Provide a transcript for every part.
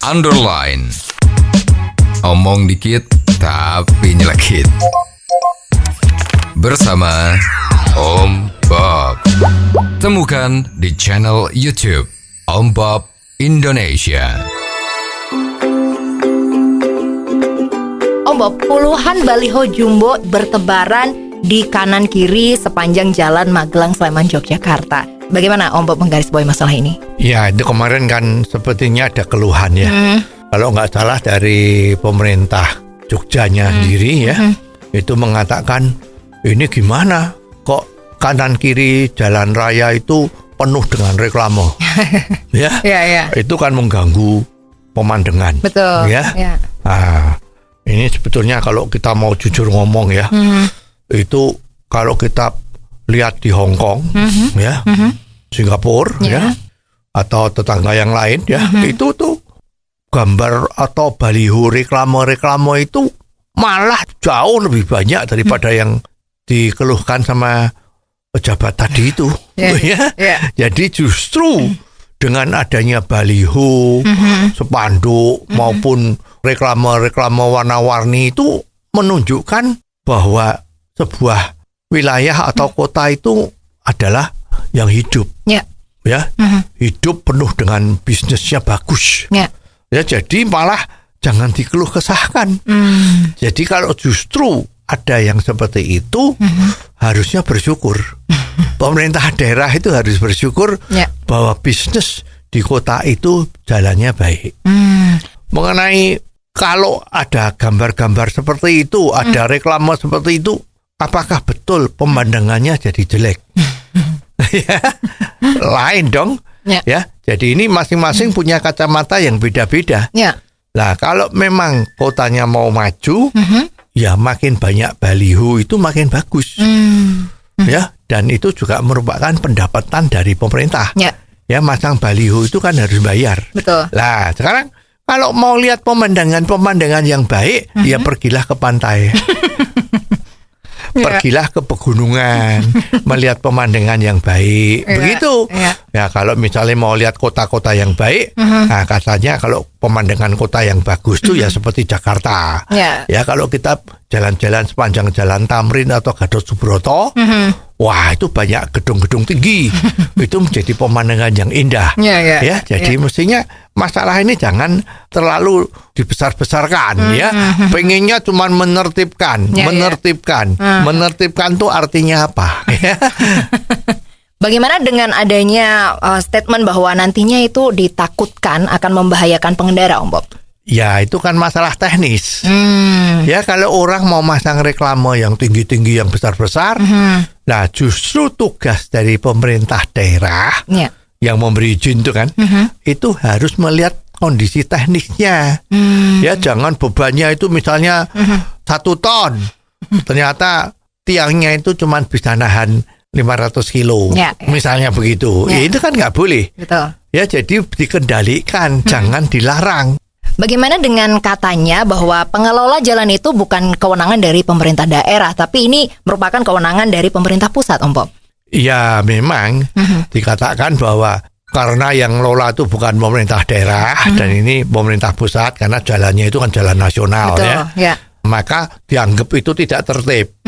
underline. Omong dikit tapi nyelekit. Bersama Om Bob. Temukan di channel YouTube Om Bob Indonesia. Om Bob, puluhan baliho jumbo bertebaran di kanan kiri sepanjang jalan Magelang, Sleman, Yogyakarta. Bagaimana Om Bob menggarisbawahi masalah ini? Ya, itu kemarin kan sepertinya ada keluhan ya. Kalau nggak salah dari pemerintah Jogjanya sendiri ya, itu mengatakan ini gimana kok kanan kiri jalan raya itu penuh dengan reklame. Ya, itu kan mengganggu pemandangan. Betul. Ya. Nah, ini sebetulnya kalau kita mau jujur ngomong ya, itu kalau kita lihat di Hong Kong, ya, Singapura, ya, atau tetangga yang lain, ya, itu tuh gambar atau baliho reklame itu malah jauh lebih banyak daripada yang dikeluhkan sama pejabat tadi itu, ya. Jadi justru dengan adanya baliho, spanduk maupun reklame warna-warni itu menunjukkan bahwa sebuah wilayah atau kota itu adalah yang hidup, ya, hidup penuh dengan bisnisnya bagus, ya. Jadi malah jangan dikeluh kesahkan. Jadi kalau justru ada yang seperti itu, harusnya bersyukur. Pemerintah daerah itu harus bersyukur bahwa bisnis di kota itu jalannya baik. Mengenai kalau ada gambar-gambar seperti itu, ada reklame seperti itu, apakah betul pemandangannya jadi jelek? Lain dong. Ya, jadi ini masing-masing punya kacamata yang beda-beda. Nah, kalau memang kotanya mau maju, ya makin banyak baliho itu makin bagus. Ya, dan itu juga merupakan pendapatan dari pemerintah. Ya, masang baliho itu kan harus bayar. Betul. Nah, sekarang kalau mau lihat pemandangan yang baik, ya pergilah ke pantai. Pergilah ke pegunungan, melihat pemandangan yang baik. Begitu. Ya, kalau misalnya mau lihat kota-kota yang baik, nah katanya kalau pemandangan kota yang bagus tuh ya seperti Jakarta. Ya, kalau kita jalan-jalan sepanjang Jalan Tamrin atau Gatot Subroto, wah itu banyak gedung-gedung tinggi. Itu menjadi pemandangan yang indah. Ya, jadi mestinya masalah ini jangan terlalu dibesar-besarkan, ya. Pengennya cuma menertibkan. Menertibkan tuh artinya apa? Bagaimana dengan adanya statement bahwa nantinya itu ditakutkan akan membahayakan pengendara, Om Bob? Ya, itu kan masalah teknis. Ya, kalau orang mau masang reklame yang tinggi-tinggi, yang besar-besar, nah justru tugas dari pemerintah daerah yang memberi izin itu kan, itu harus melihat kondisi teknisnya. Ya, jangan bebannya itu misalnya 1 ton, ternyata tiangnya itu cuma bisa nahan 500 kilo, misalnya begitu. Ya, itu kan nggak boleh. Betul. Ya, jadi dikendalikan, jangan dilarang. Bagaimana dengan katanya bahwa pengelola jalan itu bukan kewenangan dari pemerintah daerah, tapi ini merupakan kewenangan dari pemerintah pusat, Om Bob? Ya, memang dikatakan bahwa karena yang ngelola itu bukan pemerintah daerah, dan ini pemerintah pusat, karena jalannya itu kan jalan nasional. Betul, ya. Maka dianggap itu tidak tertib.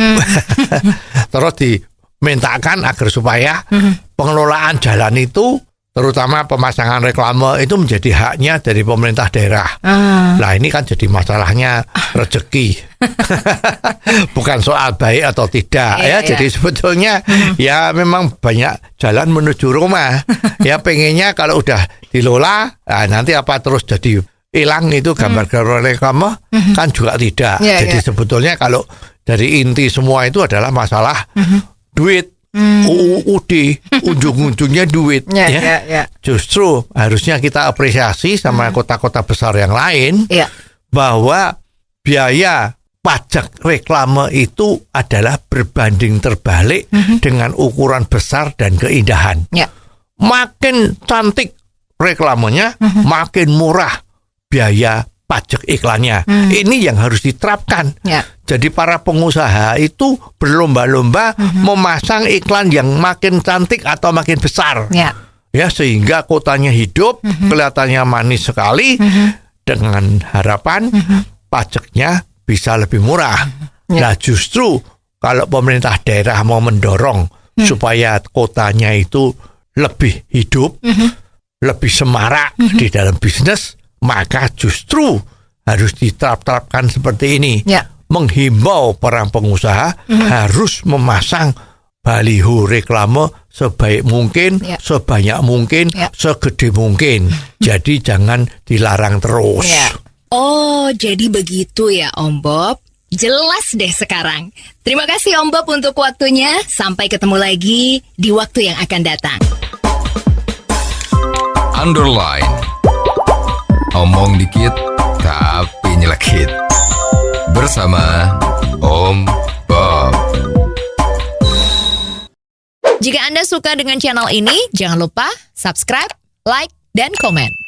Terus dimintakan agar supaya pengelolaan jalan itu, terutama pemasangan reklame itu menjadi haknya dari pemerintah daerah. Nah, ini kan jadi masalahnya rezeki. Bukan soal baik atau tidak, ya. Jadi sebetulnya ya memang banyak jalan menuju rumah. Ya, pengennya kalau udah dilola, nah, nanti apa terus jadi hilang itu gambar-gambar reklame, kan juga tidak. Jadi sebetulnya kalau dari inti semua itu adalah masalah duit. UUD, ujung-ujungnya duit. Justru harusnya kita apresiasi sama kota-kota besar yang lain, bahwa biaya pajak reklame itu adalah berbanding terbalik dengan ukuran besar dan keindahan. Makin cantik reklamenya, makin murah biaya pajak iklannya. Ini yang harus diterapkan. Jadi para pengusaha itu berlomba-lomba memasang iklan yang makin cantik atau makin besar. Ya, sehingga kotanya hidup, kelihatannya manis sekali, dengan harapan pajaknya bisa lebih murah. Nah justru kalau pemerintah daerah mau mendorong supaya kotanya itu lebih hidup, lebih semarak di dalam bisnis, maka justru harus diterapkan seperti ini. Menghimbau para pengusaha harus memasang baliho reklame sebaik mungkin, sebanyak mungkin, segede mungkin. Jadi jangan dilarang terus. Oh, jadi begitu ya Om Bob. Jelas deh sekarang. Terima kasih Om Bob untuk waktunya. Sampai ketemu lagi di waktu yang akan datang. Underline. Omong dikit tapi nyelekit. Bersama Om Bob. Jika Anda suka dengan channel ini, jangan lupa subscribe, like, dan komen.